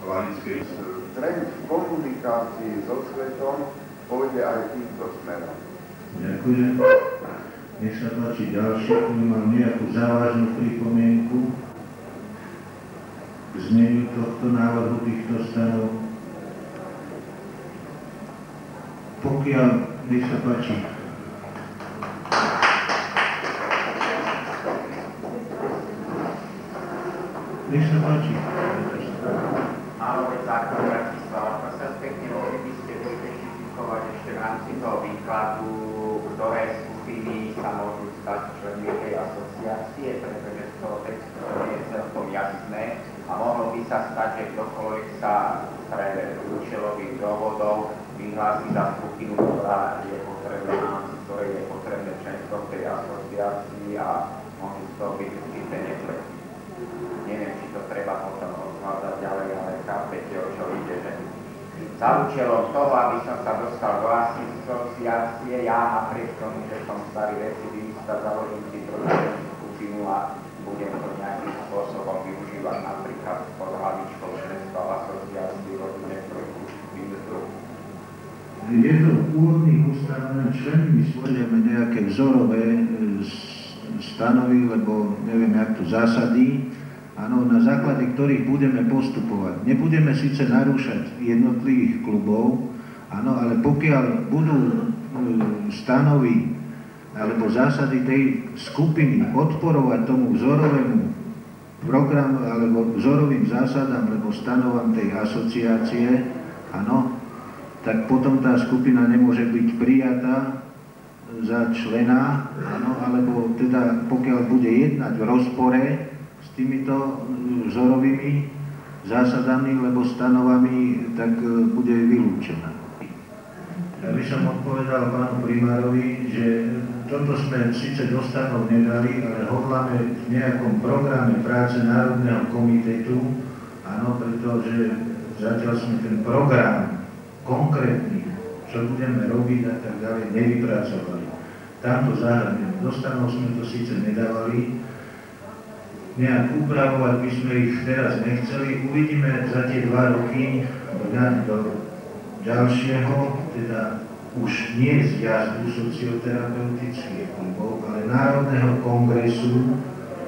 laickej. Trend v komunikácii so svetom pôjde aj týmto smerom. Ďakujem. Nech sa páči ďalšie, kto mal nejakú závažnú pripomienku k zneniu tohto návrhu týchto stanov. Pokiaľ, nech sa páči. Nech sa páči. Áno, veď zákon Bratislava, prosím pekne, mohli by ste špecifikovať ešte v rámci toho výkladu, ktoré skupiny sa môžu stať členmi tej asociácie, pretože z toho textu nie je celkom jasné a mohlo by sa stať, že ktokoľvek sa pre účelových dôvodov vyhlási za skupinu, ktorá je potrebná, ktorej je potrebné členstvo v tej asociácii a môžu z toho byť určité nepletky. Neviem, či to treba potom rozhľadať ďalej, ale chápete, o čo ide, že za účelom toho, aby som sa dostal do asociácie, ja napriek tomu, že som starý recidivista, založím si trošku skupinu a budem to nejakým spôsobom využívať napríklad pod hlavičkou členstva v asociácii rodinnej trojku. Je to v úvodných ustanoveniach členmi spôjdeme nejaké vzorové stanovy, lebo neviem, jak to zásadí, áno, na základe ktorých budeme postupovať. Nebudeme síce narúšať jednotlivých klubov, áno, ale pokiaľ budú stanovy alebo zásady tej skupiny odporovať tomu vzorovému programu alebo vzorovým zásadám alebo stanovám tej asociácie, áno, tak potom tá skupina nemôže byť prijatá za člena, áno, alebo teda pokiaľ bude jednať v rozpore s týmito vzorovými zásadami alebo stanovami, tak bude vylúčená. Ja by som odpovedal pánu primárovi, že toto sme síce do stanov nedali, ale hodláme v nejakom programe práce Národného komitetu, áno, pretože zatiaľ sme ten program konkrétny, čo budeme robiť a tak ďalej, nevypracovali. Tam to zahranieme. Do stanov sme to síce nedávali, nejak upravovať by sme ich teraz nechceli. Uvidíme za tie 2 roky do ďalšieho, teda už nie zjazdu socioterapeutických klubov, ale Národného kongresu,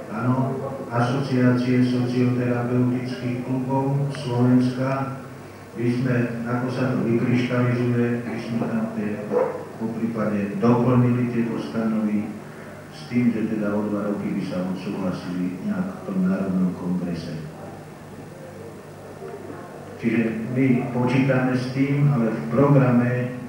áno, Asociácie socioterapeutických klubov Slovenska. My sme, ako sa to vykryštalizuje, my sme tam po prípade doplnili tieto stanovy s tým, že teda o 2 roky by sa odsúhlasili nejak v tom Národnom kongrese. Čiže my počítame s tým, ale v programe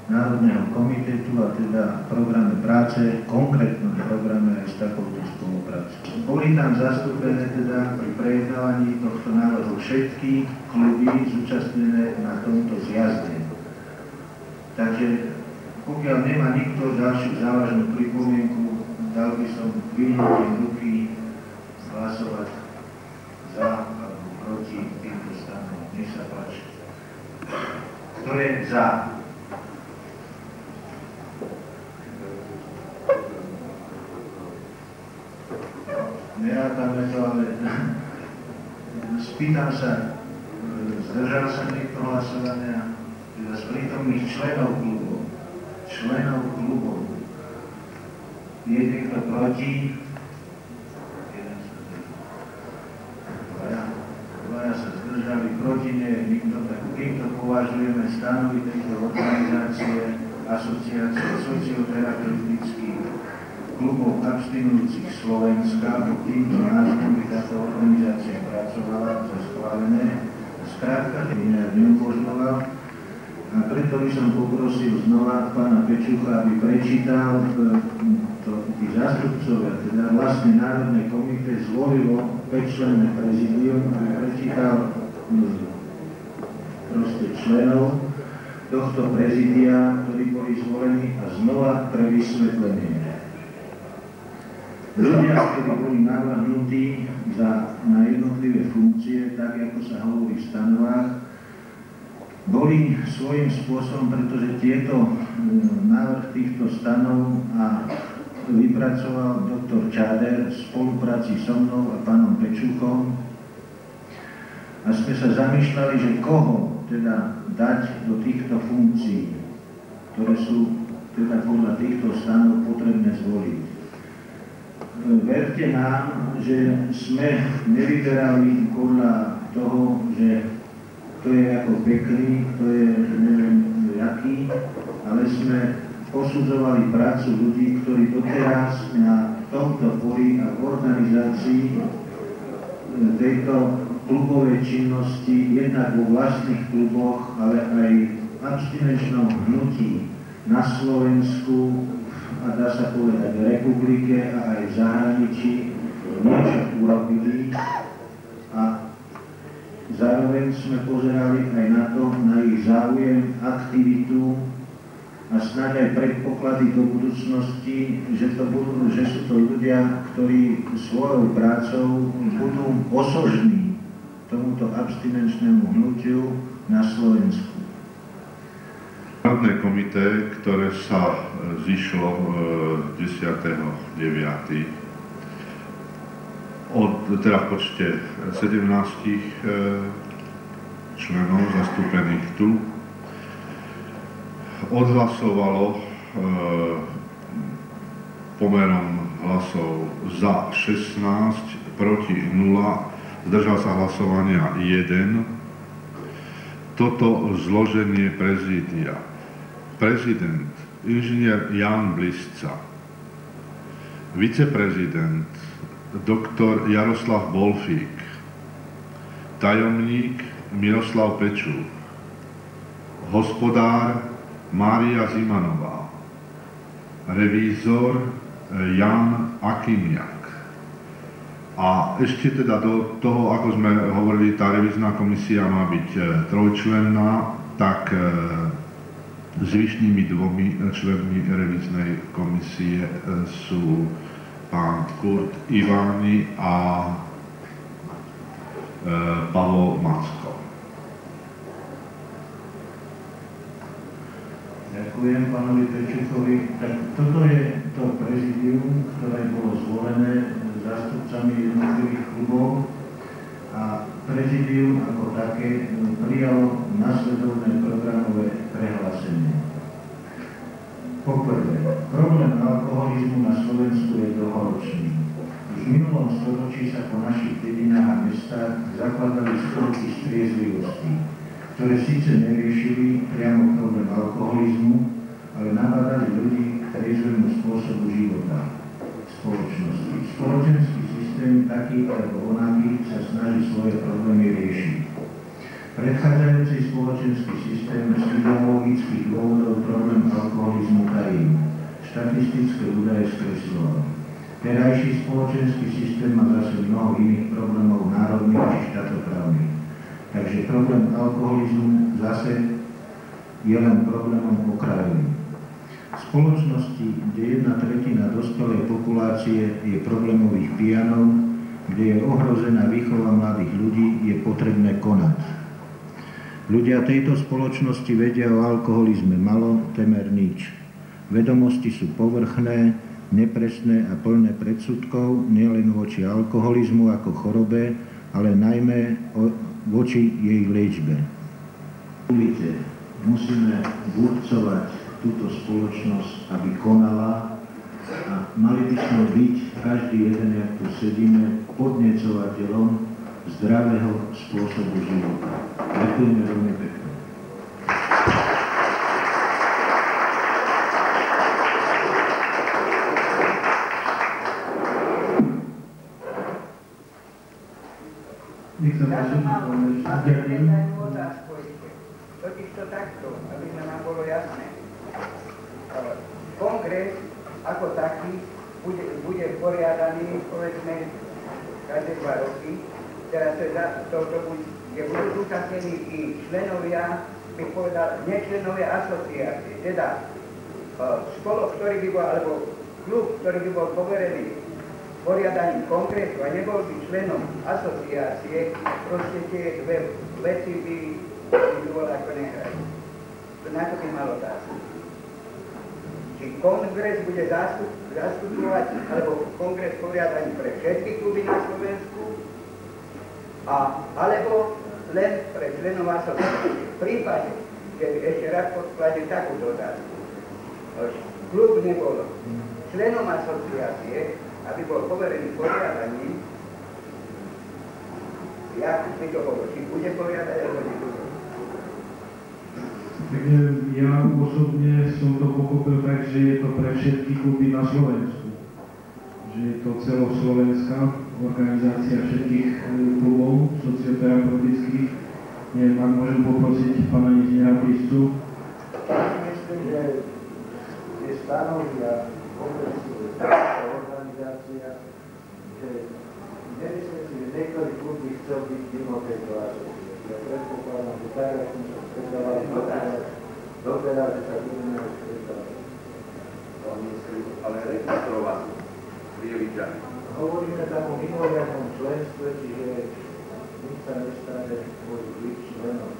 Národného komitetu a teda v programe práce, konkrétnom programe aj s takouto spoluprácou. Boli tam zastúpené teda pri prejednávaní tohto návrhu všetky kluby zúčastnené na tomto zjazde. Takže pokiaľ nemá nikto ďalšiu závažnú pripomienku, dal by som vyhnutím ruky hlasovať za alebo proti týmto stanom. Nech sa páči. Kto je za? Nerátame to, ale spýtam sa, zdržal sa niekto hlasovania z prítomných členov klubov. Je niekto proti? Dvaja sa zdržali, proti nie je nikto, tak týmto považujeme stanovy tejto organizácie, asociácie socioterapeutických klubov abstinujúcich Slovenska, pod týmto názvom by táto organizácia pracovala za schválené. Skrátka, neumožňoval. A preto by som poprosil znova pána Pečucha, aby prečítal, tí zástupcovia, teda vlastne Národné komité zvolilo 5-členné prezidium, aby prečítal proste členov tohto prezidia, ktorí boli zvolení a znova pre vysvetlenie. Ľudia, ktorí boli navrhnutí na jednotlivé funkcie, tak ako sa hovorí v stanovách, boli svojím spôsobom, pretože návrh týchto stanov a vypracoval doktor Čáder v spolupráci so mnou a pánom Pečuchom. a sme sa zamýšľali, že koho teda dať do týchto funkcií, ktoré sú teda podľa týchto stanov potrebné zvoliť. Verte nám, že sme nevyberali podľa toho, že to je ako pekný, to je neviem jaký, ale sme posudzovali prácu ľudí, ktorí doteraz na tomto poli a v organizácii tejto klubovej činnosti, jednak vo vlastných kluboch, ale aj v abstinenčnom hnutí na Slovensku a dá sa povedať v republike a aj v zahraničí niečo urobili a zároveň sme pozerali aj na to, na ich záujem, aktivitu a snáď aj predpoklady do budúcnosti, že sú to ľudia, ktorí svojou prácou budú osožní tomuto abstinenčnému hnutiu na Slovensku. Národné komité, ktoré sa zišlo 10.9. Teda v počte 17 členov zastúpených tu, odhlasovalo pomerom hlasov za 16, proti 0, zdržal sa hlasovania 1. Toto zloženie prezídia. Prezident inžinier Jan Blisca, viceprezident doktor Jaroslav Bolfík, tajomník Miroslav Pečúk, hospodár Mária Zimanová, revízor Jan Akimiak. A ešte teda do toho, ako sme hovorili, tá revízna komisia má byť trojčlenná, tak zvyšnými dvomi členmi revíznej komisie sú pán Kurt Ivány a Pavol Macko. Ďakujem pánovi Pečuchovi. Tak toto je to prezidium, ktoré bolo zvolené zástupcami jednotlivých klubov a prezidium ako také prijalo nasledovné programové prehlásenie. Poprvé, problém alkoholizmu na Slovensku je dlhoročný. Už v minulom storočí sa po našich dedinách a mestách zakladali spolky striezlivosti, ktoré síce neriešili priamo problém alkoholizmu, ale nabádali ľudí k triezvému spôsobu života v spoločnosti. Spoločenský systém taký alebo onaký sa snaží svoje problémy riešiť. Predchádzajúci spoločenský systém z ideologických dôvodov problém alkoholizmu tají. Štatistické údaje skresľoval. Terajší spoločenský systém má zase mnoho iných problémov národných či štátoprávnych. Takže problém alkoholizmu zase je len problémom okrajovým. V spoločnosti, kde 1/3 dospelej populácie je problémových pijanov, kde je ohrozená výchova mladých ľudí, je potrebné konať. Ľudia tejto spoločnosti vedia o alkoholizme malo, temer nič. Vedomosti sú povrchné, nepresné a plné predsudkov nielen voči alkoholizmu ako chorobe, ale najmä voči jej liečbe. Musíme burcovať túto spoločnosť, aby konala a mali by sme byť, každý jeden, jak tu sedíme, podnecovateľom zdravého spôsobu života. Ďakujeme veľmi pekne. Ja som mal jednu otázku. Totiž to takto, aby nám bolo jasné. Kongres ako taký bude poriadaný, povedzme, každé 2 roky. Teraz kde budú zúčastnení i členovia, bych povedal, nečlenovia asociácie. Teda spolok, ktorý by bol, alebo klub, ktorý by bol poverený poriadaním kongresu a nebol by členom asociácie, proste tie dve veci by bolo ako nehrajú. Na to by mal otázku. Či kongres bude zastupovať, alebo kongres poriadaný pre všetky kluby na Slovensku, alebo len pre členov asociácie. V prípade, že ešte raz podkladne takúto otázku, klub nebol členom asociácie, aby bol poverený poriadaním, jak by to bolo, či bude poriadať, alebo nebude. Takže ja osobne som to pochopil tak, že je to pre všetky kluby na Slovensku. Že je to celoslovenská organizácia všetkých klubov socioterapeutických. Neviem, ak môžem poprosiť pána inžiniera Pristu. Myslím, že tie stanovia organizácia, že nemyslím si, že niektorý klub by chcel byť mimo tejto asociácie. Ja predpokladám, že tak, ako sme sa stretávali doteraz, že sa budeme aj stretávať. Ale registrovať prioriťami. Hovoríme tam o mimoriadnom členstve, čiže nič sa nestane kvôli byť členom.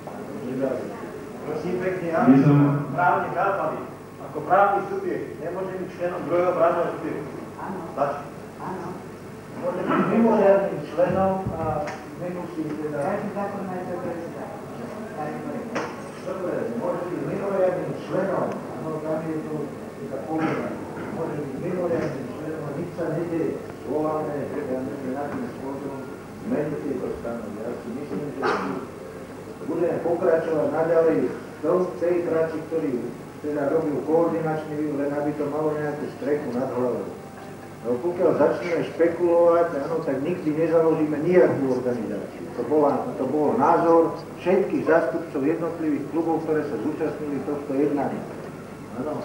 Prosím pekne, ja by som právne chápaný. Ako právny subjekt nemôže byť členom druhého právneho subjektu. Stačí. Môže byť mimoriadnym členom a nemusí teda... Každý zákon má to prezident. Dobre, môže byť mimoriadnym členom, áno, tam je to taká povinná. Môže byť mimoriadnym členom a nič sa nedieje. Voláme, že ja neviem, akým spôsobom zmeniť tieto stanovy. Ja si myslím, že budeme pokračovať naďalej v tej práci, ktorý teda robil koordinačný výbor, len aby to malo nejakú strechu nad hlavou. No pokiaľ začneme špekulovať, áno, tak nikdy nezaložíme nejakú organizáciu. To bol názor všetkých zástupcov jednotlivých klubov, ktoré sa zúčastnili tohto jednania. Áno,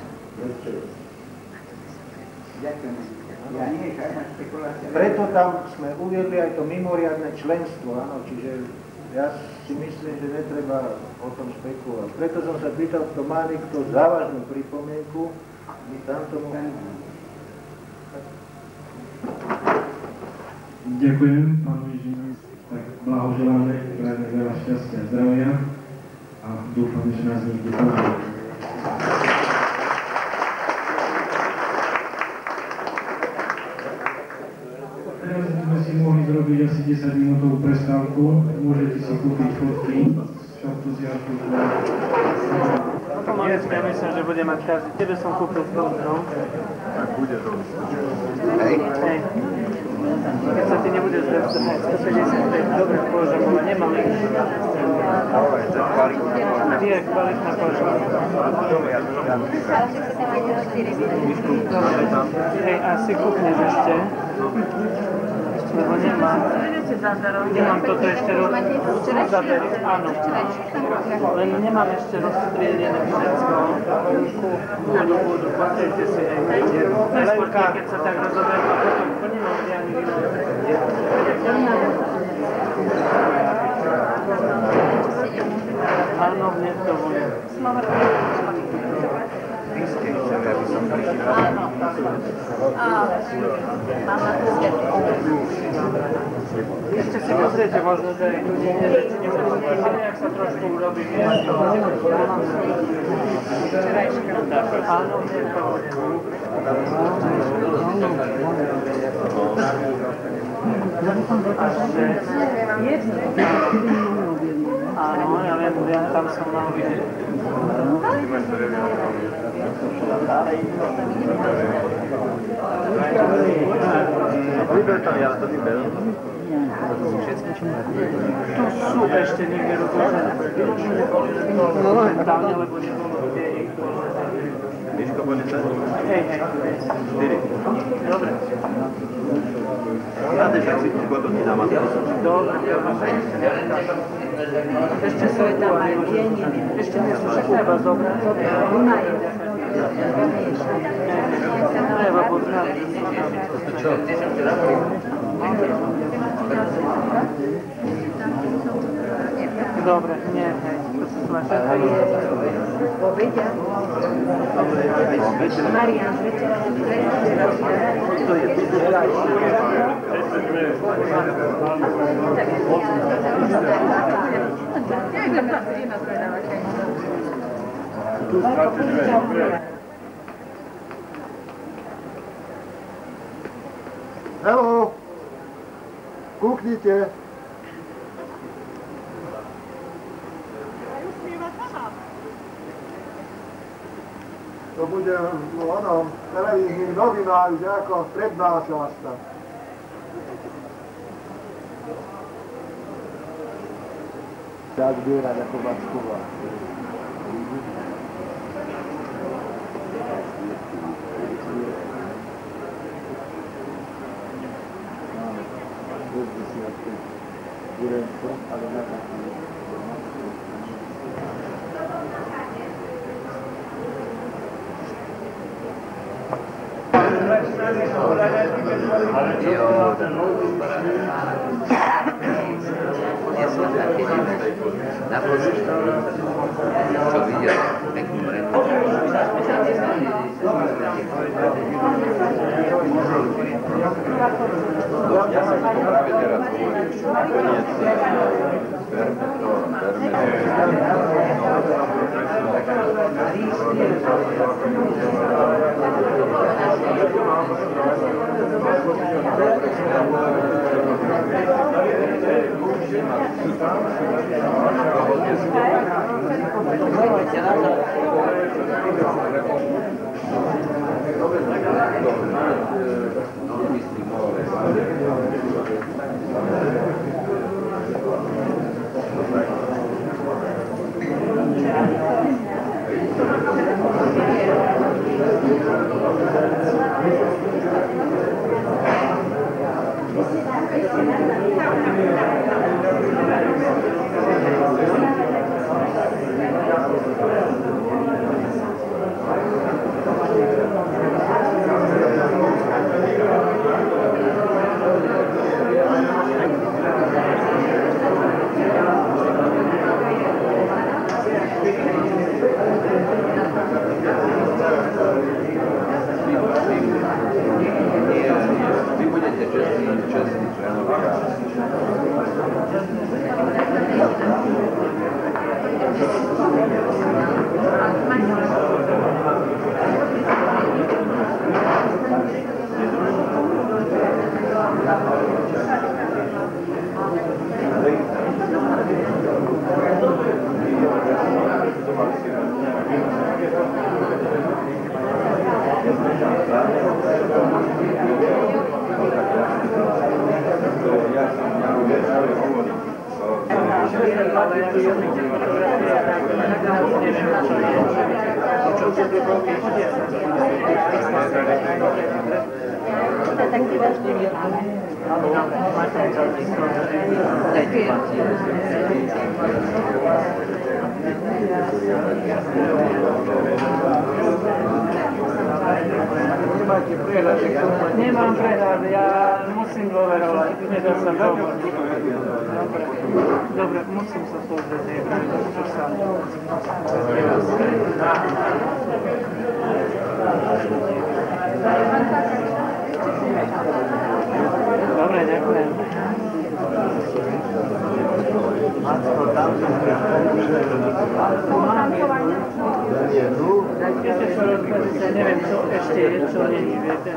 Ďakujem. Ja nie je žiadna špekulácia. preto tam sme uviedli aj to mimoriadne členstvo, áno, čiže ja si myslím, že netreba o tom špekulovať. Preto som sa pýtal, kto má niekto závažnú pripomienku, my tam tomu... Ďakujem, pánu inžinier. Tak blahoželáme, prajeme veľa šťastia a zdravia a dúfam, že nás niekde povedie. Teraz sme si mohli zrobiť asi 10 minútovú prestávku. Môžete si kúpiť fotky z šaftuziaku. Ja myslím, že bude mať každý. Tebe som kúpil fotku. Tak bude to. Hej. Keď sa ti nebude zdať, 155, dobre koža, ale nemám ich. Ale to je kvalitná. Je kvalitná koža. Hej, asi kúpneš ešte. Lebo nemám. Nemám toto ešte zaderi, áno. Len nemám ešte rozstriedené všetko. Budú, počujte si, hej. Neskôr, keď sa tak rozoberú, a potom nemám žiadny výrok. Áno, hneď to bude. Ešte si pozriete, možno, že aj ľudí nevedú, ale ak sa trošku urobí, vieš, to áno, hneď to bude. Áno, ja viem, tam som mal vidieť. Tu sú ešte niekde rozložené. Momentálne, lebo nebolo kde ich položené. Miško, budete? Hej. 4. Dobre. Ráde, že si potom ti dám asi. Dobre. Ešte sú tam aj pieni. Ešte nie sú však treba zobrať. Treba poznať. Čo? Dobre, nie, hej. To sú naše. Povedia. Marian, To je Hello, kúknite. to bude televíznych novinách, že ako prednáša sa. Tak zbierať ako Macková. Ale na taký. Nie sú také na pozornosť, čo videl peknú renu. Ja som to práve teraz hovoril. Koniec. Verme to, Nemám prehľad, ja musím dôverovať, nedá sa hovoriť. Dobre, musím sa pozrieť, čo sa... Dobre, ďakujem. Ešte sa rozkladíte, neviem, čo ešte je, čo není, viete.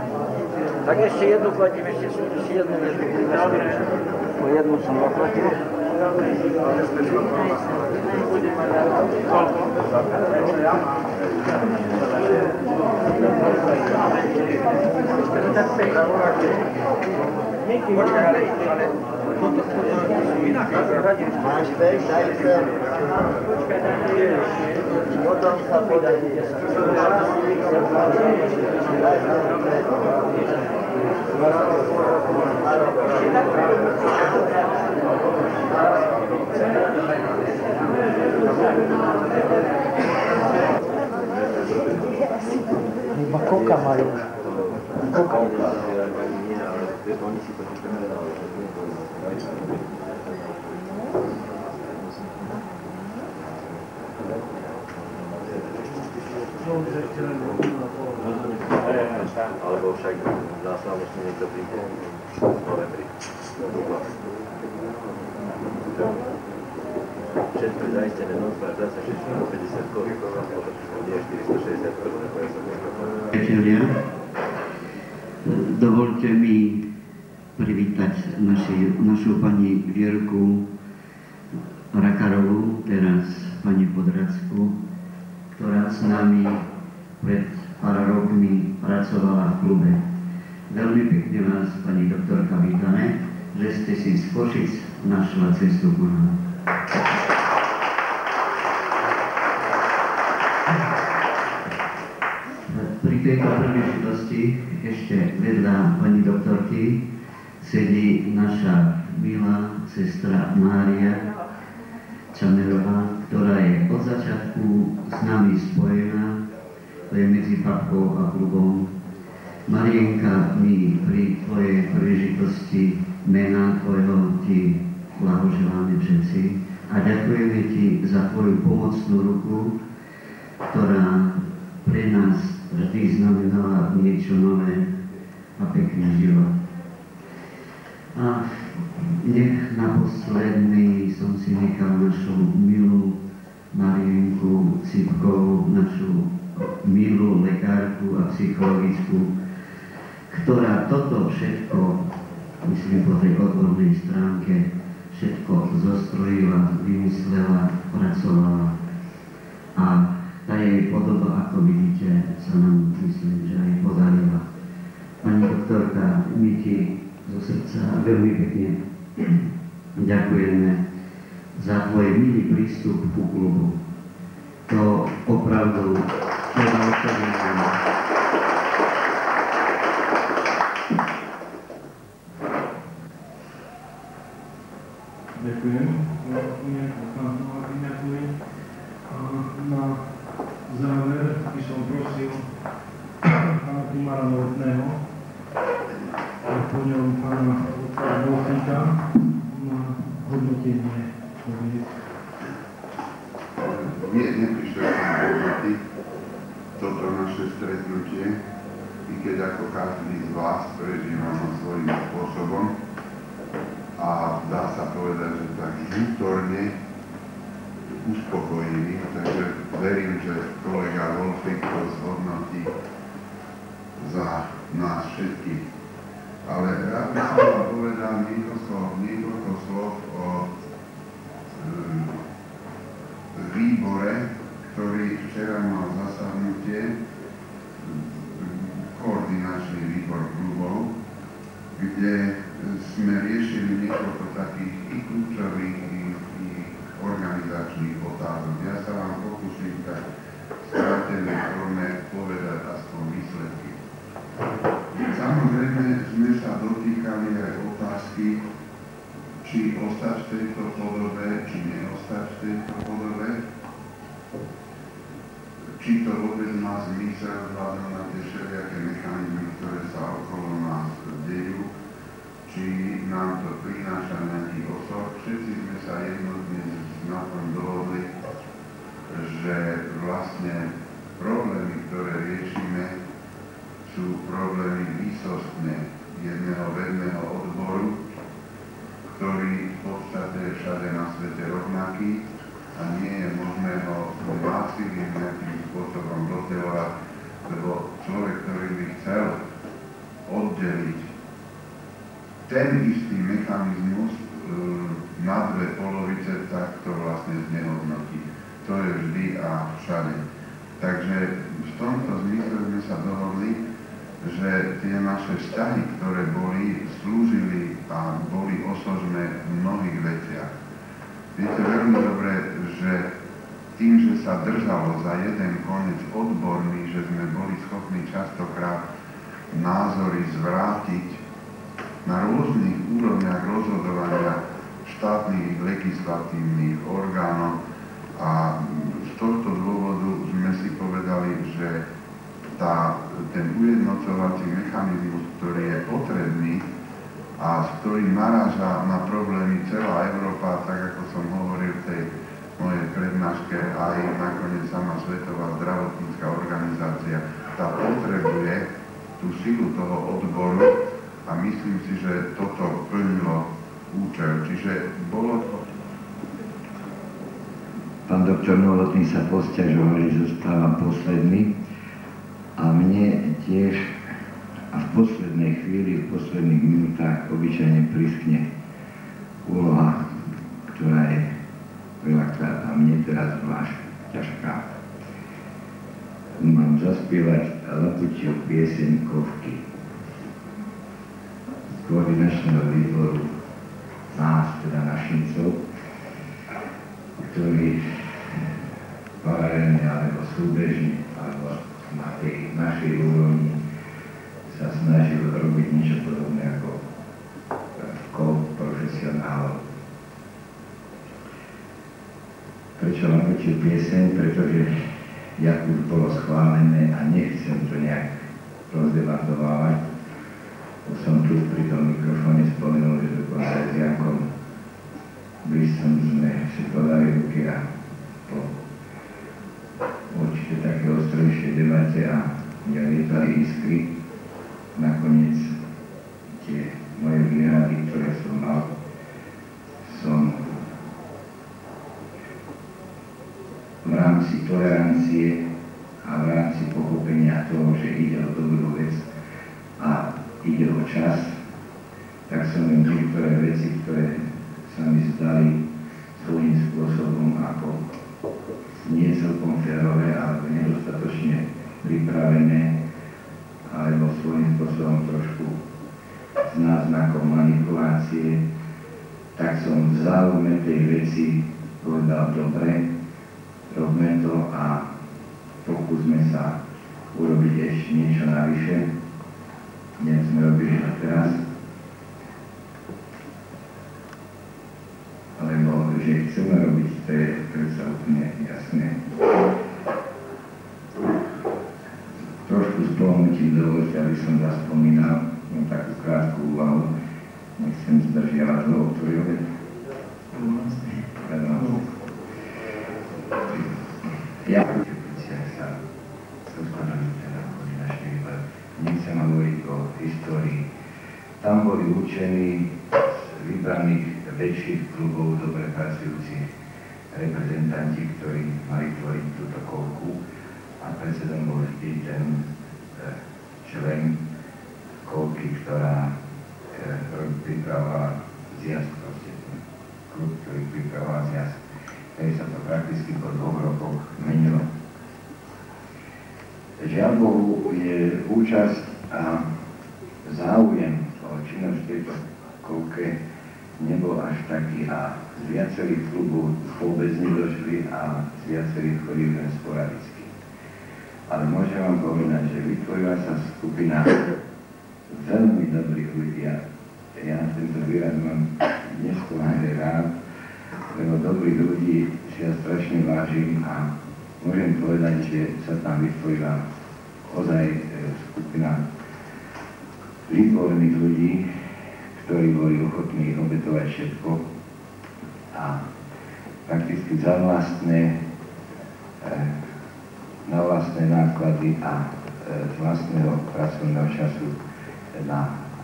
Tak ešte jednu platím, ešte jednu nežu. Dobre. Po jednu som oplatil. Dobre. Budeme dať koľko? Tak 5. Máš 5, daj sem. Potom sa podají. Iba koka majú. Koka. Alebo však následne niekto príde v novembri. Všetko je zaistené, non-spar, zase 650 korun, nie 460 korun, ako ja som priatelia, dovolte mi privítať našu pani Vierku Rakarovú, teraz pani Podrackú, ktorá s nami pred pár rokmi pracovala v klube. Veľmi pekne vás, pani doktorka, vítame, že ste si z Košic našla cestu ku nám. Pri tejto príležitosti ešte vedľa pani doktorky sedí naša milá sestra Mária Čamerová, ktorá je od začiatku s nami spojená, to je medzi Papkou a klubom. Marienka, my pri tvojej príležitosti mena tvojho ti blahoželáme všetci a ďakujeme ti za tvoju pomocnú ruku, ktorá pre nás vždy znamenala niečo nové a pekný život. A nech naposledný som si nechal našu milú Marienku Cipkovú, našu milú lekárku a psychologičku, ktorá toto všetko, myslím po tej odbornej stránke, všetko zostrojila, vymyslela, pracovala. A tá jej podoba, ako vidíte, sa nám, myslím, že aj podarila. Pani doktorka, my ti zo srdca veľmi pekne ďakujeme za tvoj milý prístup ku klubu. To opravdu treba oceňovať. Ďakujem. Na záver by som prosil pána primára Novotného a po ňom pána Wolfíka na hodnotenie povied. Neprišiel som hodnotiť toto naše stretnutie, i keď ako každý z vás prežívam svojím spôsobom a dá sa povedať, že tak vnútorne uspokojivý, takže verím, že kolega Wolfík to zhodnotí za nás všetkých. Ale rád by som vám povedal niekoľko slov o výbore, ktorý včera mal zasadnutie, koordinačný výbor klubov, kde sme riešili niekoľko takých i kľúčových, i organizačných otázok. Ja sa vám pokúsim tak v skrátenej forme povedať aspoň výsledky. Samozrejme sme sa dotýkali aj otázky, či ostať v tejto podobe, či neostať v tejto podobe, či to vôbec má zmysel vzhľadom na tie všelijaké mechanizmy, ktoré sa okolo nás dejú, či nám to prináša nejaký osor. Všetci sme sa jednotne na tom dohodli, že vlastne problémy, ktoré riešime, sú problémy výsostne jedného vedného odboru, ktorý v podstate je všade na svete rovnaký a nie je možné ho násilím nejakým spôsobom dotelovať, lebo človek, ktorý by chcel oddeliť ten istý mechanizmus na dve polovice, tak to vlastne znehodnotí. To je vždy a všade. Takže v tomto zmysle sme sa dohodli, že tie naše vzťahy, ktoré boli, slúžili a boli osožné v mnohých veciach. Viete veľmi dobre, že tým, že sa držalo za jeden koniec odborný, že sme boli schopní častokrát názory zvrátiť na rôznych úrovniach rozhodovania štátnych legislatívnych orgánov a z tohto dôvodu sme si povedali, že ten ujednocovací mechanizmus, ktorý je potrebný a s ktorým naráža na problémy celá Európa, tak ako som hovoril v tej mojej prednáške, aj nakoniec sama Svetová zdravotnícka organizácia, tá potrebuje tú silu toho odboru a myslím si, že toto plnilo účel. Čiže bolo to... Pán doktor Novotný sa posťažoval, že zostáva posledný a mne tiež a v poslednej chvíli, v posledných minútach obyčajne priskne úloha, ktorá je veľakrát a mne teraz zvlášť ťažká. mám zaspievať lapučiu pieseň Kovky z koordinačného výboru nás, teda Našincov, ktorý paralelne alebo súbežne alebo na tej našej úrovni sa snažil robiť niečo podobné ako KOV profesionálov. Prečo lapučiu pieseň? Pretože už bolo schválené a nechcem to nejak rozdebatovávať. Už som tu pri tom mikrofóne spomenul, že dokonca aj s Jankom Blisom sme si podali ruky a po určite také ostrejšej debate a nelietali iskry. Nakoniec tie moje výhrady, ktoré som mal, som v rámci tolerancie a v rámci pochopenia toho, že ide o dobrú vec a ide o čas, tak som im niektoré veci, ktoré sa mi zdali svojím spôsobom ako nie celkom férové alebo nedostatočne pripravené alebo svojím spôsobom trošku s náznakom manipulácie, tak som v záujme tej veci povedal dobre, robme to a pokúsme sa urobiť ešte niečo navyše, než sme robili doteraz. Lebo, že chceme robiť, to je predsa úplne jasné. Trošku spomenutím dovolte, aby som zaspomínal, mám takú krátku úvahu, nechcem zdržiavať dlho, to je ja sa rozpadajú teda koordinačný výbor. Nechcem hovoriť o histórii. Tam boli určení z vybraných väčších klubov dobre pracujúcich reprezentanti, ktorí mali tvoriť túto kolku a predsedom bol vždy ten člen kolky, ktorá pripravovala zjazd, proste klub, ktorý pripravoval zjazd. Tady sa to prakticky po 2 rokoch menilo. Žiaľ Bohu, je účasť a záujem o činnosť tejto kolke nebol až taký a z viacerých klubov vôbec nedošli a z viacerých chodili len sporadicky. Ale môžem vám povedať, že vytvorila sa skupina veľmi dobrých ľudí. Ja tento výraz mám nespoľahlivý rád, lebo dobrých ľudí si ja strašne vážim a môžem povedať, že sa tam vytvorila ozaj skupina výborných ľudí, ktorí boli ochotní obetovať všetko a prakticky za na vlastné náklady a z vlastného pracovného času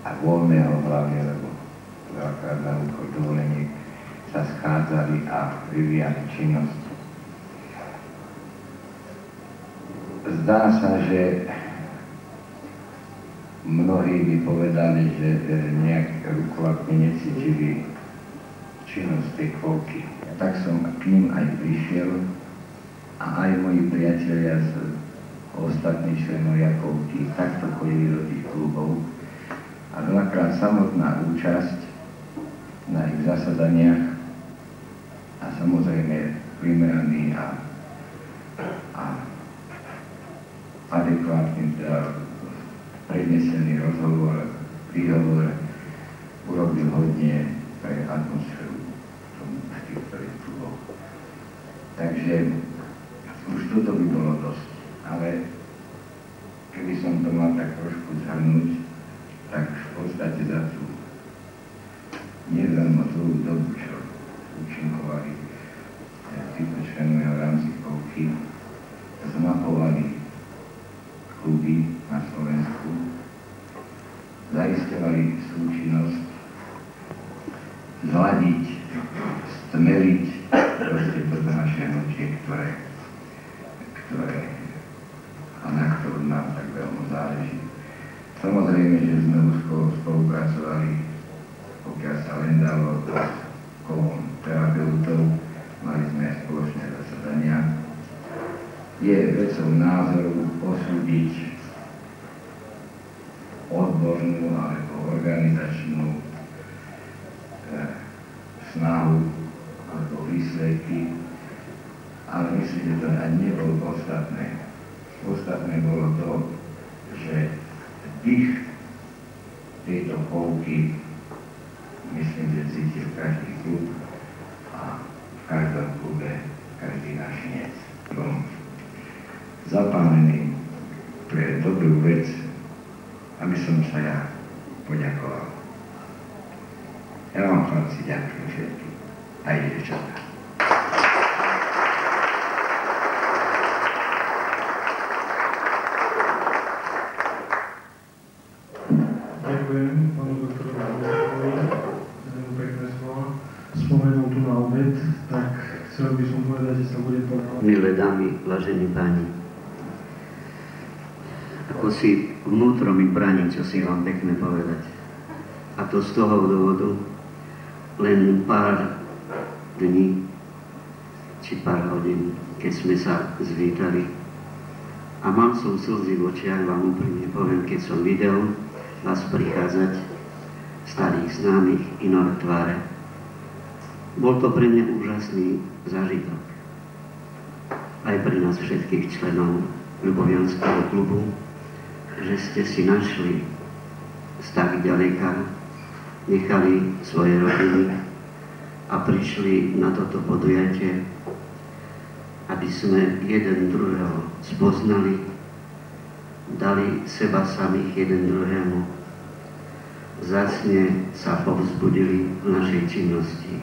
a voľného hlavne, lebo veľakrát na úkor dovoleniek sa schádzali a vyvíjali činnosť. Zdá sa, že mnohí by povedali, že nejak rukovatne necítili činnosť tej kolky. Tak som k ním aj prišiel a aj moji priatelia z ostatných členovia kolky takto chodili do tých klubov a veľakrát samotná účasť na ich zasadaniach a samozrejme primeraný a adekvátny prednesený rozhovor, príhovor urobil hodne pre atmosféru v týchto klubov. Takže už toto by bolo dosť, ale keby som to mal tak trošku zhrnúť, tak v podstate za tú neveľmi dlhú dobu, čo účinkovali títo členovia v rámci kolky, zmapovali kluby na Slovensku, zaisťovali súčinnosť, zladiť, stmeliť proste toto naše hnutie, na ktorom nám tak veľmi záleží. Samozrejme, že sme úzko spolupracovali, pokiaľ sa len dalo s kolom terapeutov, mali sme aj spoločné zasadania. je vecou názoru posúdiť odbornú alebo organizačnú snahu alebo výsledky, ale myslím, že to ani nebolo podstatné. Podstatné bolo to, že dých tejto pouky myslím, že cítil každý klub a v každom klube každý našinec. Som zapálený pre dobrú vec, aby som sa ja poďakoval. Ja vám chlapci ďakujem všetkým, aj dievčatá. Ďakujem pánu doktorovi Albertovi za pekné slova. Spomenul tu na obed, tak chcel by som povedať, že sa bude podávať. Milé dámy, vážení páni, ako si vnútro mi bráni, čo si vám pekne povedať. A to z toho dôvodu, len pár dní, či pár hodín, keď sme sa zvítali. A mal som slzy v očiach, vám úprimne poviem, keď som videl vás prichádzať, starých známych i nové tváre. Bol to pre mňa úžasný zážitok. Aj pre nás všetkých členov Ľubovianskeho klubu, že ste si našli z tak ďaleka, nechali svoje rodiny a prišli na toto podujatie, aby sme jeden druhého spoznali, dali seba samých jeden druhému, vzácne sa povzbudili v našej činnosti.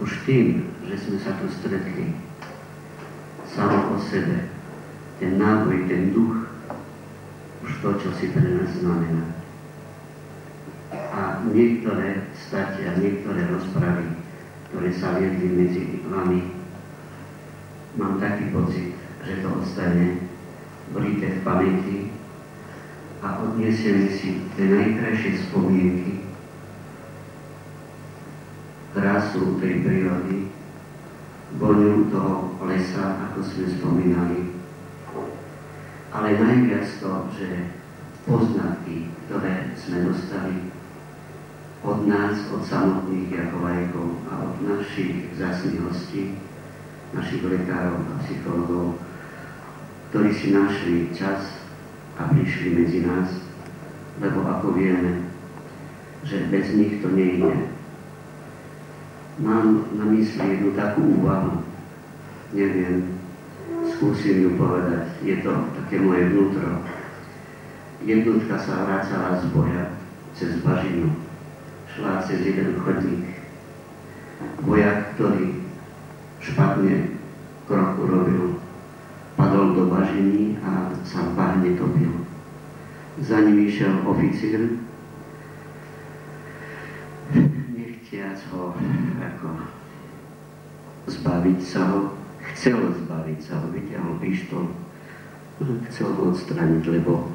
Už tým, že sme sa tu stretli, samo o sebe, ten náboj, ten duch, už to, čo si pre nás znamená. A niektoré statia, niektoré rozpravy, ktoré sa viedli medzi vami, mám taký pocit, že to ostane vrité v pamäti a odniesieme si tie najkrajšie spomienky, krásu tej prírody, voňu toho lesa, ako sme spomínali, ale najviac to, že poznatky, ktoré sme dostali od nás, od samotných Jakovajkov a od našich vzácnych hostí, našich lekárov a psychologov, ktorí si našli čas a prišli medzi nás, lebo ako vieme, že bez nich to nejde. Mám na mysli jednu takú úvahu, neviem, skúsim ju povedať, je to také moje vnútro. Jednotka sa vracala z boja cez bažinu, šla cez jeden chodník. Vojak, ktorý špatne krok urobil, padol do bažiny a sa v bahne topil. Za ním išiel oficír, nechtiac ho ako zbaviť sa ho, chcel zbaviť sa ho, vyťahol pištol, chcel ho odstrániť, lebo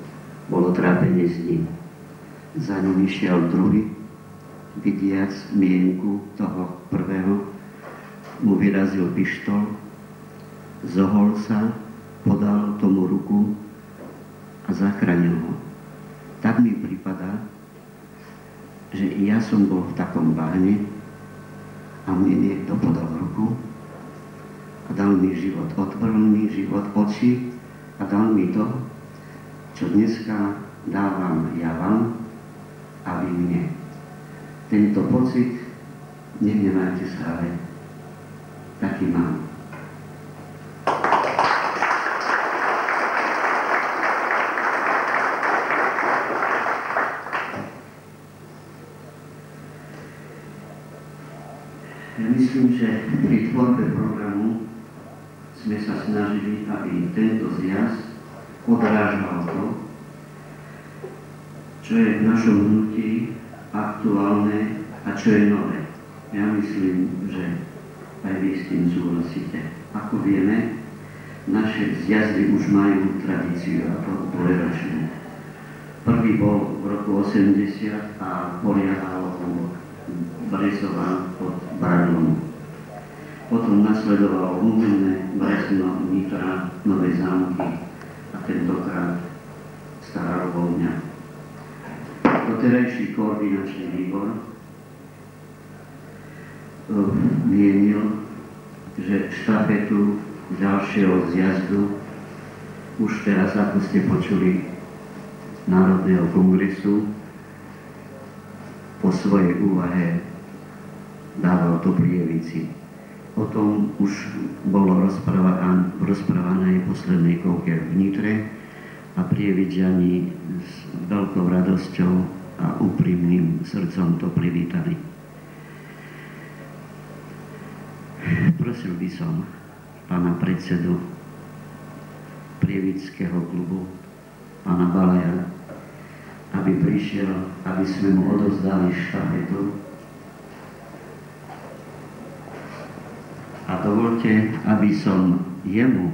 bolo trápenie s ním. Za ním išiel druhý, vidiac mienku toho prvého, mu vyrazil pištol, zohol sa, podal tomu ruku a zachránil ho. Tak mi pripadá, že i ja som bol v takom bahne a mne niekto podal ruku a dal mi život, otvoril mi život, oči a dal mi to, čo dneska dávam ja vám a vy mne. Tento pocit, nehnevajte sa, ale taký mám. Ja myslím, že pri tvorbe programu sme sa snažili, aby tento zjazd odrážal to, čo je v našom hnutí aktuálne a čo je nové. Ja myslím, že aj vy s tým súhlasíte. Ako vieme, naše zjazdy už majú tradíciu a to dvojročnú. Prvý bol v roku 80 a poriadal ho Brezová pod Bradlom. Potom nasledovalo Humenné, Brezno, Nitra, Nové Zámky a tentokrát Stará Ľubovňa. Doterajší koordinačný výbor mienil, že štafetu ďalšieho zjazdu už teraz, ako ste počuli, Národného kongresu po svojej úvahe dával to Prievidzi. O tom už bolo rozprávané v poslednej konke v Nitre a Prievidziani s veľkou radosťou a úprimným srdcom to privítali. Prosil by som pána predsedu Prievidského klubu, pána Balaja, aby prišiel, aby sme mu odovzdali štafetu. A dovolte, aby som jemu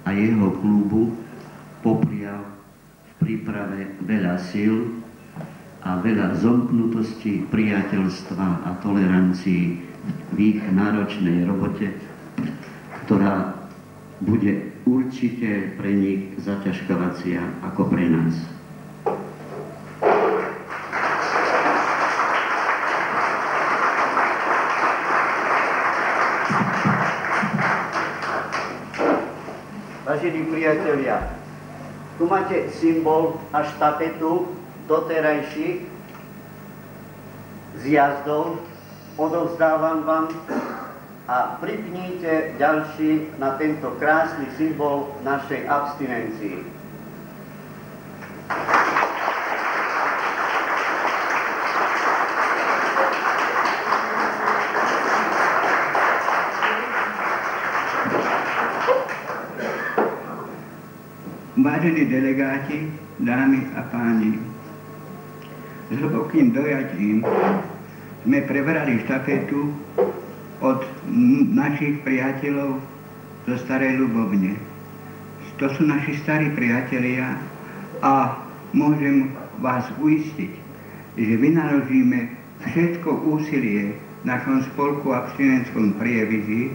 a jeho klubu poprial v príprave veľa síl a veľa zomknutosti, priateľstva a tolerancii v ich náročnej robote, ktorá bude určite pre nich zaťažkovacia ako pre nás. Vážení priatelia, tu máte symbol a štafetu doterajších zjazdov. Odovzdávam vám a pripnite ďalší na tento krásny symbol našej abstinencii. Vážení delegáti, dámy a páni, s hlbokým dojatím sme prebrali štafetu od našich priateľov zo Starej Ľubovne. To sú naši starí priatelia a môžem vás uistiť, že vynaložíme všetko úsilie v našom spolku abstinenskom Prievidzi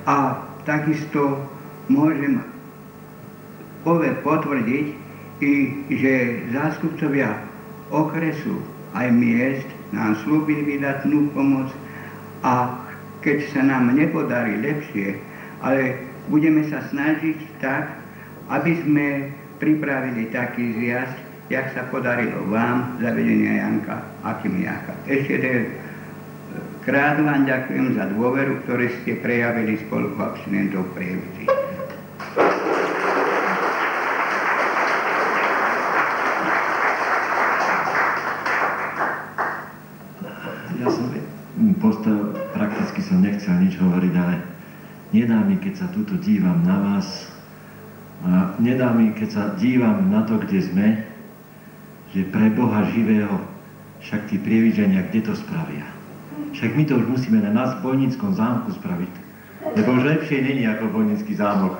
a takisto môžem potvrdiť i že zástupcovia okresu aj miest nám slúbili vydatnú pomoc a keď sa nám nepodarí lepšie, ale budeme sa snažiť tak, aby sme pripravili taký zjazd, jak sa podarilo vám za vedenia Janka Akimiáka. Ešte krát vám ďakujem za dôveru, ktorú ste prejavili spolku abstinentov Prievidzi. Prakticky som nechcel nič hovoriť, ale nedá mi, keď sa tuto dívam na vás a nedá mi, keď sa dívam na to, kde sme, že pre Boha živého, však tí Prievidzania, kde to spravia? Však my to už musíme na nás v Bojnickom zámku spraviť, lebo už lepšie není ako Bojnický zámok.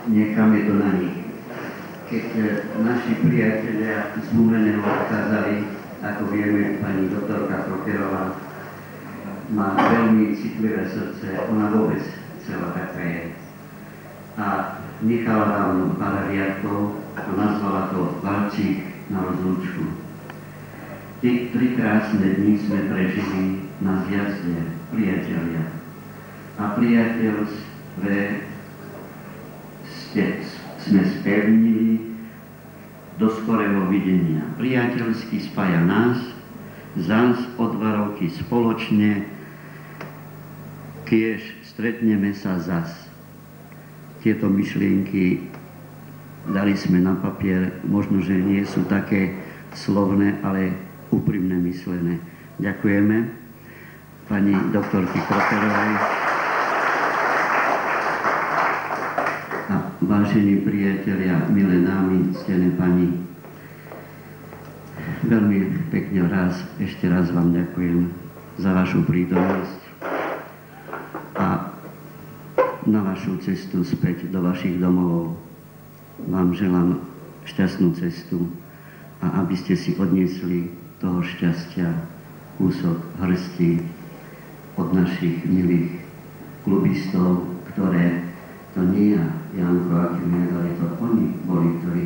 Necháme to na nich. Keď naši priatelia z Humenného odkázali, ako vieme, pani doktorka Prokerová má veľmi citlivé srdce, ona vôbec celá taká je. A nechala vám pár riadkov a nazvala to Valčík na rozlúčku. Tie 3 krásne dni sme prežili na zjazde, priatelia. A priateľstve sme spevnili do skorého videnia. Priateľsky spája nás, zás o 2 roky spoločne, kiež stretneme sa zas. Tieto myšlienky dali sme na papier, možno, že nie sú také slovné, ale úprimne myslené. Ďakujeme pani doktorky Kroperovej. A vážení priatelia, milé dámy, ctené pani, veľmi pekne ešte raz vám ďakujem za vašu prítomnosť a na vašu cestu späť do vašich domovov vám želám šťastnú cestu a a aby ste si odniesli toho šťastia kúsok hrsti od našich milých klubistov, ktoré to nie ja, Janko Akimiak, ale to oni boli, ktorí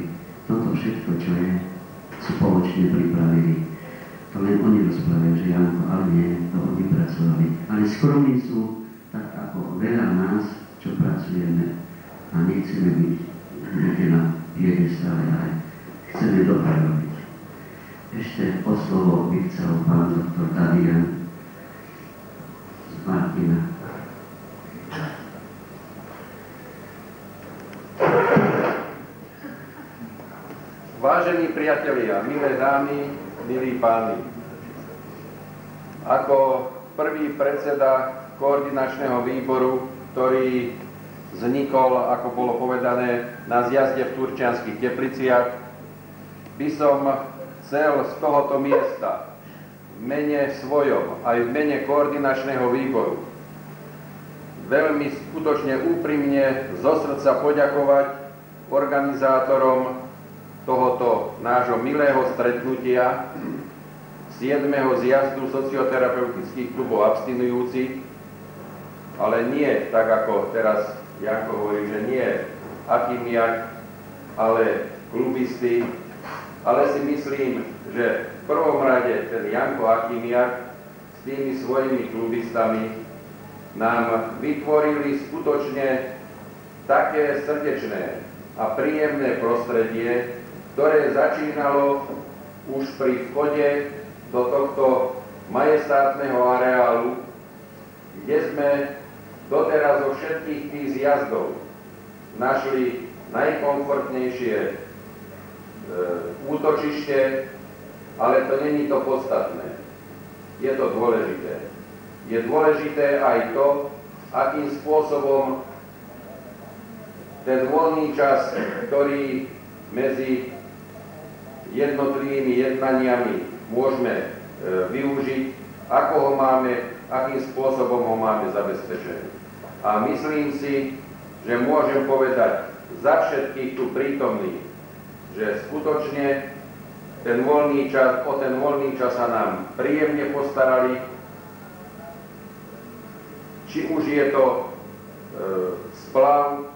toto všetko, čo je, spoločne pripravili. To len oni rozprávajú, že Janko, ale nie, to oni pracovali. Ale skromní sú, tak ako veľa nás, čo pracujeme a nechceme byť niekde na piedestále, ale chceme dobre robiť. Ešte o slovo by chcel pán doktor Tadian z Martina. Vážení priatelia, milé dámy, milí páni, ako prvý predseda koordinačného výboru, ktorý vznikol, ako bolo povedané, na zjazde v Turčianskych Tepliciach, by som chcel z tohoto miesta v mene svojom, aj v mene koordinačného výboru, veľmi skutočne úprimne zo srdca poďakovať organizátorom tohoto nášho milého stretnutia 7. zjazdu socioterapeutických klubov abstinujúcich, ale nie tak, ako teraz Janko hovorí, že nie Akimiak, ale klubisti, ale si myslím, že v prvom rade ten Janko Akimiak s tými svojimi klubistami nám vytvorili skutočne také srdečné a príjemné prostredie, ktoré začínalo už pri vchode do tohto majestátneho areálu, kde sme doteraz zo všetkých tých zjazdov našli najkomfortnejšie útočište, ale to není to podstatné. Je to dôležité. Je dôležité aj to, akým spôsobom ten voľný čas, ktorý medzi jednotlivými jednaniami môžeme využiť, ako ho máme, akým spôsobom ho máme zabezpečený. A myslím si, že môžem povedať za všetkých tu prítomných, že skutočne o ten voľný čas sa nám príjemne postarali. Či už je to splav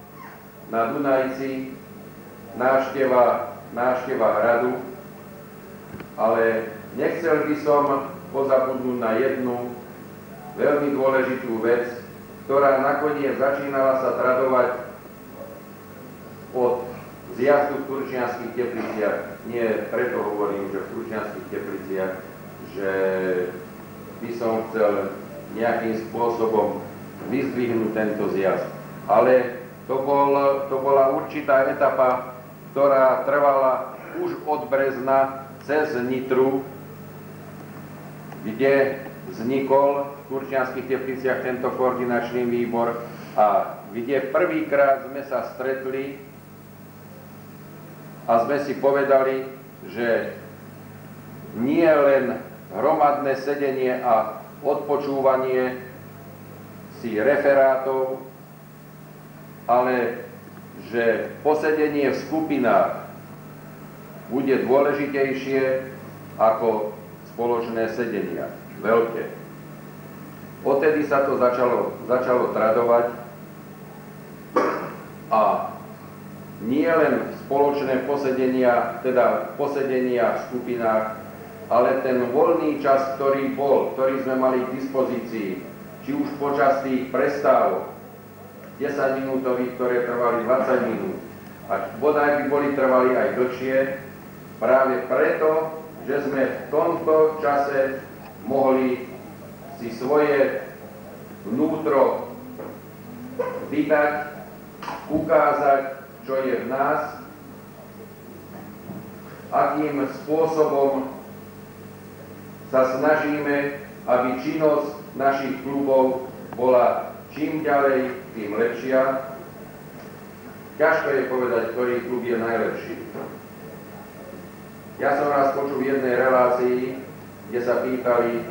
na Dunajci, návšteva hradu, ale nechcel by som pozabudnúť na jednu veľmi dôležitú vec, ktorá nakoniec začínala sa tradovať od zjazdu v Turčianskych Tepliciach. Nie preto hovorím, že v Turčianskych Tepliciach, že by som chcel nejakým spôsobom vyzdvihnúť tento zjazd. Ale to bola určitá etapa, ktorá trvala už od Brezna cez Nitru, kde vznikol v Turčianskych Tepliciach tento koordinačný výbor a kde prvýkrát sme sa stretli a sme si povedali, že nie len hromadné sedenie a odpočúvanie si referátov, ale že posedenie v skupinách bude dôležitejšie ako spoločné sedenia. Veľké. Odtedy sa to začalo tradovať a nie len spoločné posedenia, teda posedenia v skupinách, ale ten voľný čas, ktorý sme mali k dispozícii, či už počas tých prestávok, 10-minútových, ktoré trvali 20 minút, a bodaj by boli trvali aj dlhšie, práve preto, že sme v tomto čase mohli si svoje vnútro vydať, ukázať, čo je v nás, akým spôsobom sa snažíme, aby činnosť našich klubov bola čím ďalej, tým lepšia. Ťažko je povedať, ktorý klub je najlepší. Ja som raz počul v jednej relácii, kde sa pýtali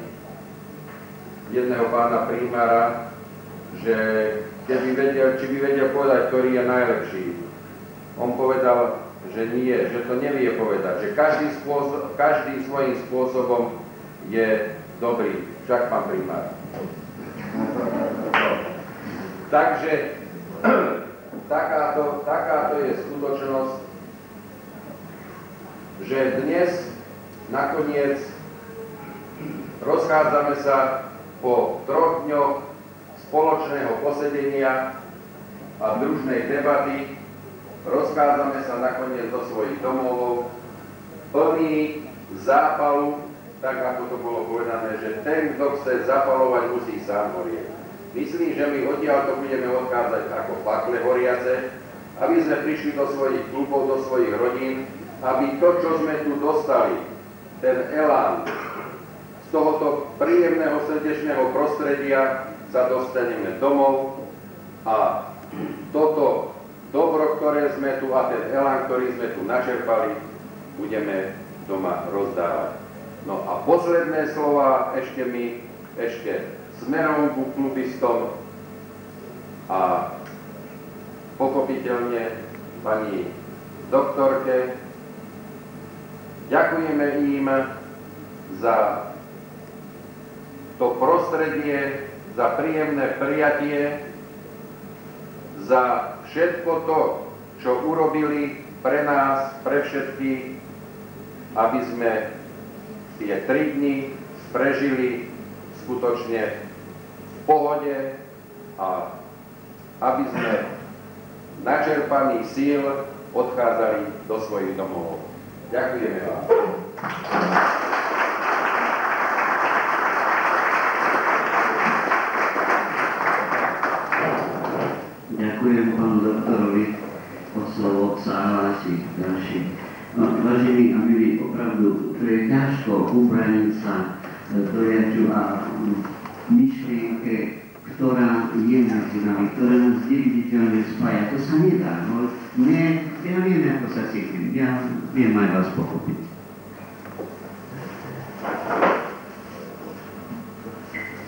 jedného pána primára, že či by vedel povedať, ktorý je najlepší. On povedal, že nie, že to nevie povedať, že každý svojím spôsobom je dobrý, však pán primár. Takže takáto je skutočnosť, že dnes nakoniec rozchádzame sa po 3 dňoch spoločného posedenia a družnej debaty, rozchádzame sa nakoniec do svojich domov, plný zápalu, tak ako to bolo povedané, že ten, kto chce zapalovať, musí sám horieť. Myslím, že my odtiaľto budeme odchádzať ako fakle horiace, aby sme prišli do svojich klubov, do svojich rodín, aby to, čo sme tu dostali, ten elán z tohoto príjemného srdečného prostredia, sa dostaneme domov a toto dobro, ktoré sme tu a ten elán, ktorý sme tu načerpali, budeme doma rozdávať. No a posledné slova ešte smerom ku klubistom a pochopiteľne pani doktorke. Ďakujeme im za to prostredie, za príjemné prijatie, za všetko to, čo urobili pre nás, pre všetkých, aby sme tie 3 dni prežili skutočne v pohode a aby sme načerpaní síl odchádzali do svojich domov. Ďakujeme vám. Ďakujem pánu doktorovi, o slovo sa hlási ďalší. No, vážení a milí, opravdu, to je ťažko ubraniť sa dojaťu a myšlienke, ktorá je medzi nami, ktorá nás neviditeľne spája. To sa nedá, no ja viem, ako sa cítim, ja viem aj vás pochopiť.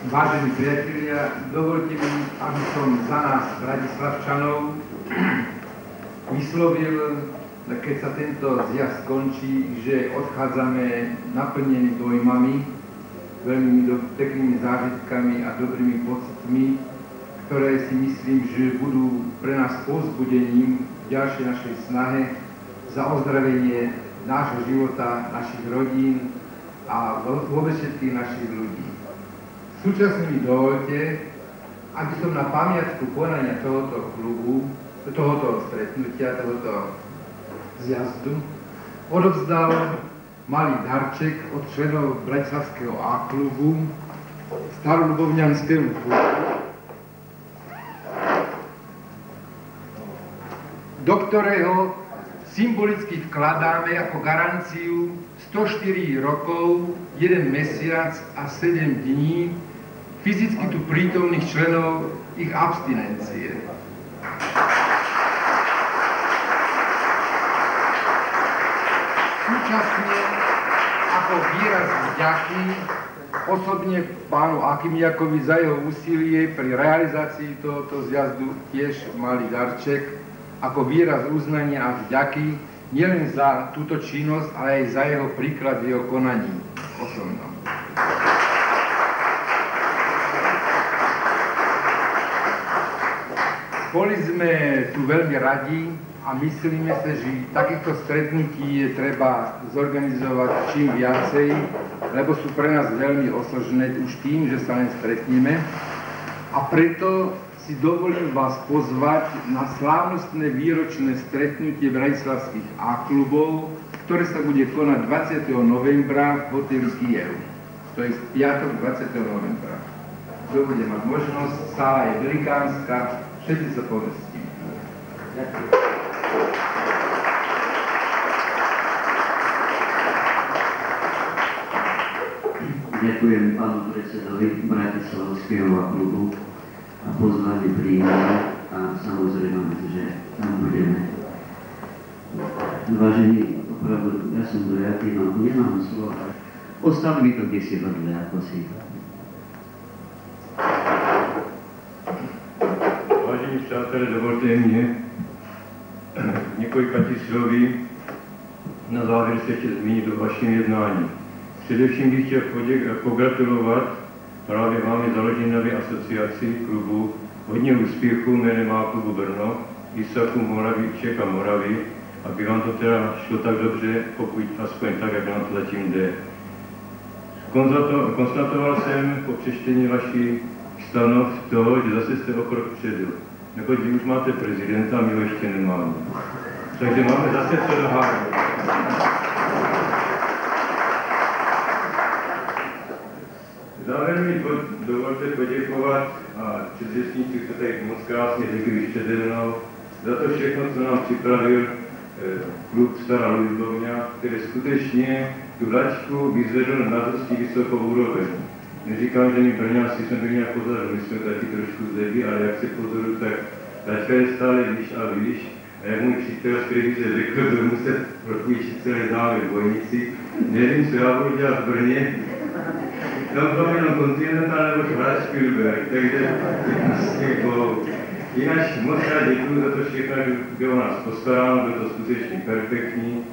Vážení priatelia, dovolte mi, aby som za nás, Bratislavčanov, vyslovil, keď sa tento zjazd skončí, že odchádzame naplnení dojmami, veľmi peknými zážitkami a dobrými pocitmi, ktoré si myslím, že budú pre nás povzbudením v ďalšej našej snahe za ozdravenie nášho života, našich rodín a vôbec všetkých našich ľudí. Súčasne mi dovolte, aby som na pamiatku konania tohoto klubu, tohoto stretnutia, tohoto zjazdu, odovzdal malý darček od členov Bratislavského A-klubu Staroľubovňanskému klubu, do ktorého symbolicky vkladáme ako garanciu 104 rokov, 1 mesiac a 7 dní fyzicky tu prítomných členov ich abstinencie. Súčasne ako výraz vďaky osobne pánu Akimiakovi za jeho úsilie pri realizácii tohoto zjazdu tiež malý darček ako výraz uznania a vďaky nielen za túto činnosť, ale aj za jeho príklad v jeho konaní osobnom. Boli sme tu veľmi radi a myslíme sa, že takýchto stretnutí je treba zorganizovať čím viacej, lebo sú pre nás veľmi osožné už tým, že sa len stretneme. A preto si dovolím vás pozvať na slávnostné výročné stretnutie bratislavských A-klubov, ktoré sa bude konať 20. novembra v hoteli Kiev. To je piatok 20. novembra. Kto bude mať možnosť, sála je velikánska, všetci sa povestí. Ďakujem. Ďakujem pánu predsedovi Bratislavského A-klubu a pozvanie príjmeme a samozrejme, že tam budeme. Vážení, opravdu, ja som dojatý, no nemám slova. Ostali mi to kdesi vedle, ako si. Vážení přátelé, dovolte mne niekoľko Kati Sloví na závěr se ještě zmínit o vašem jednání. Především bych chtěl pogratulovat právě vámi založené nové asociaci klubu. Hodně úspěchů jménem má klubu Brno, ISAFu Moravy, Čech a Moravy, aby vám to teda šlo tak dobře, pokud aspoň tak, jak nám to zatím jde. Konstatoval jsem po přečtení vašich stanov to, že zase jste o krok předu. Neboť vy už máte prezidenta, my ho ještě nemáme. Takže máme zase co dohánět. Zároveň mi dovolte poděkovat a předřečníci, kteří tady moc krásně řekli už přede mnou, za to všechno, co nám připravil klub Stará Lužbovňa, který skutečně tu laťku vyzvedl na dosti vysokou úroveň. Neříkám, že my Brňáci jsme byli nějak pozadu, my jsme taky trošku zlebí, ale jak se pozoruju, tak laťka je stále výš a výš. A jak můj přítel z televize řekl, že muset propůjčit celý závěr Bojnici. Nevím, co já budu dělat v Brně. Tam bylo jenom Continental nebo Schwarzspielberg, takže vlastně jinak moc rád děkuju za to všechno, že bylo nás postaráno, bylo to skutečně perfektní.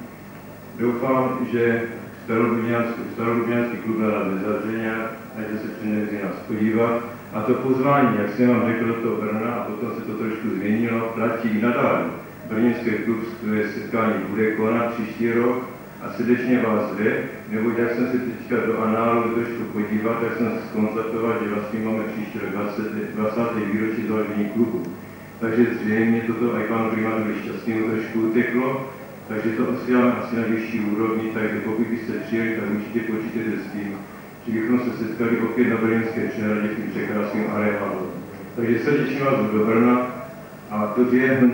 Doufám, že Starolubňanský klub na nás nezavře a že se přijde mezi nás podívat. A to pozvání, jak jsem vám řekl, do toho Brna, a potom se to trošku změnilo, platí i nadále. Brněnský klub své setkání bude konat příští rok a srdečně vás zve, neboť jak jsem se teďka do análu trošku podívat, tak jsem zkonstatovat, že vlastně máme příští rok 20. výročí založení klubu. Takže zřejmě toto i panu primátovi Šťastnému trošku uteklo, takže to osíláme asi na vyšší úrovni, takže pokud byste přijeli, tak určitě počítejte s tím, že bychom se setkali opět na brněnské přehradě v tím překrásným areálu. Takže srdečně vás do Brna a to je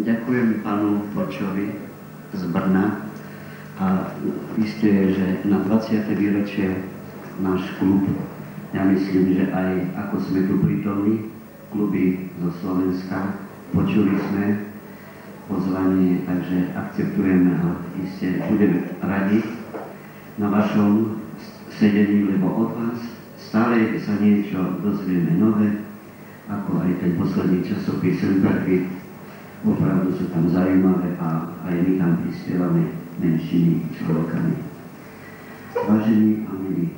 Ďakujem pánu Počovi z Brna a isté je, že na 20. výročie náš klub, ja myslím, že aj ako sme tu prítomní, kluby zo Slovenska, počuli sme pozvanie, takže akceptujeme ho. Isté budeme radi na vašom sedení, lebo od vás stále sa niečo dozvieme nové, ako aj ten posledný časopis Semperfit. Opravdu sú tam zaujímavé a aj my tam prispievame menšími človekami. Vážení a milí,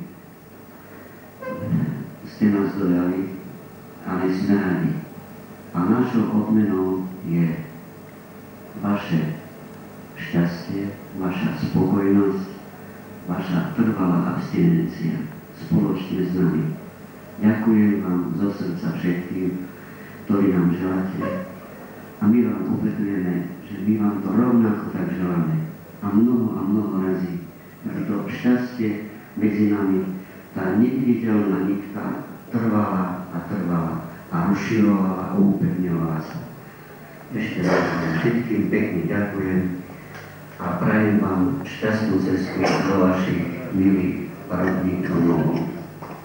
ste nás dojali, ale sme radi. A našou odmenou je vaše šťastie, vaša spokojnosť, vaša trvalá abstinencia spoločne s nami. Ďakujem vám zo srdca všetkým, ktorí nám želáte. A my vám obetujeme, že my vám to rovnako tak želáme. A mnoho razy, aby to šťastie medzi nami, tá neviditeľná nitka trvala a rozširovala a upevňovala sa. Ešte raz všetkým pekne ďakujem a prajem vám šťastnú cestu do vašich milých rodných domov.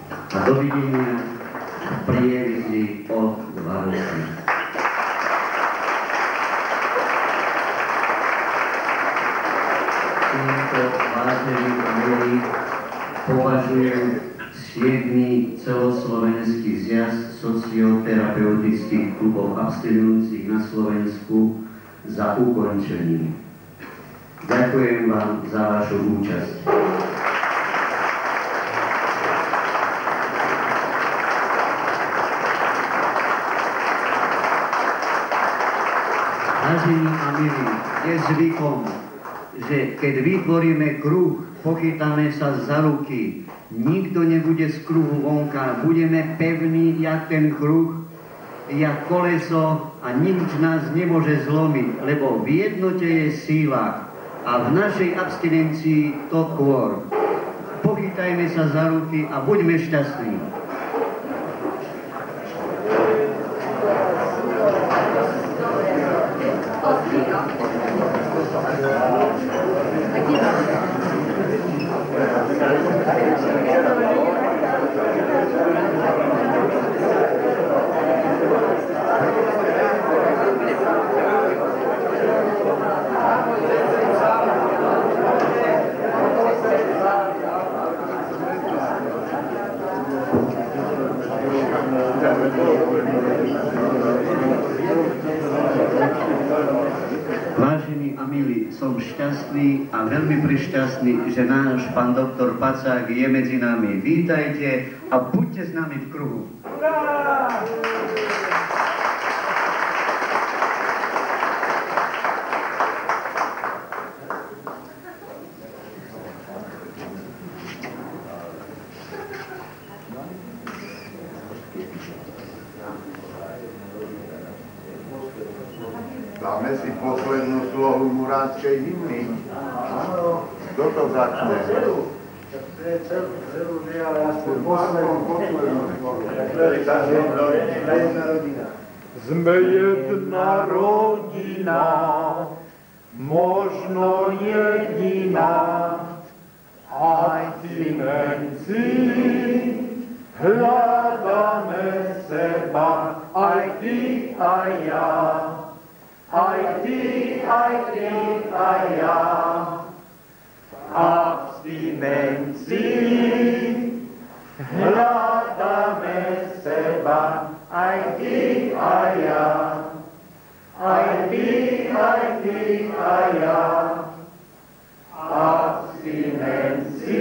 A dovidenia v Prievidzi o 2 roky. Týmto, vážení a milí, považujem 7. celoslovenský zjazd socioterapeutických klubov abstinujúcich na Slovensku za ukončený. Ďakujem vám za vašu účasť. Vážení a milí, je zvykom, že keď vytvoríme kruh, pochytáme sa za ruky, nikto nebude z kruhu vonka, budeme pevní jak ten kruh, jak koleso a nič nás nemôže zlomiť, lebo v jednote je síla a v našej abstinencii to kôr. Pochytajme sa za ruky a buďme šťastní. Vážení a milí, som šťastný a veľmi prešťastný, že náš pán doktor Pacák je medzi nami. Vítajte a buďte s nami v kruhu. Dáme si poslednú slohu muránskej hymny. Kto to začne? Celú nie, ale aspoň poslednú slohu. Sme jedna rodina, možno jediná, aj ty menci, hľadáme seba, aj ty, aj ja. Aj ty, aj ja. Abstinenci, hľadáme seba, aj ty, aj ja. Aj ty, aj ja. Abstinenci,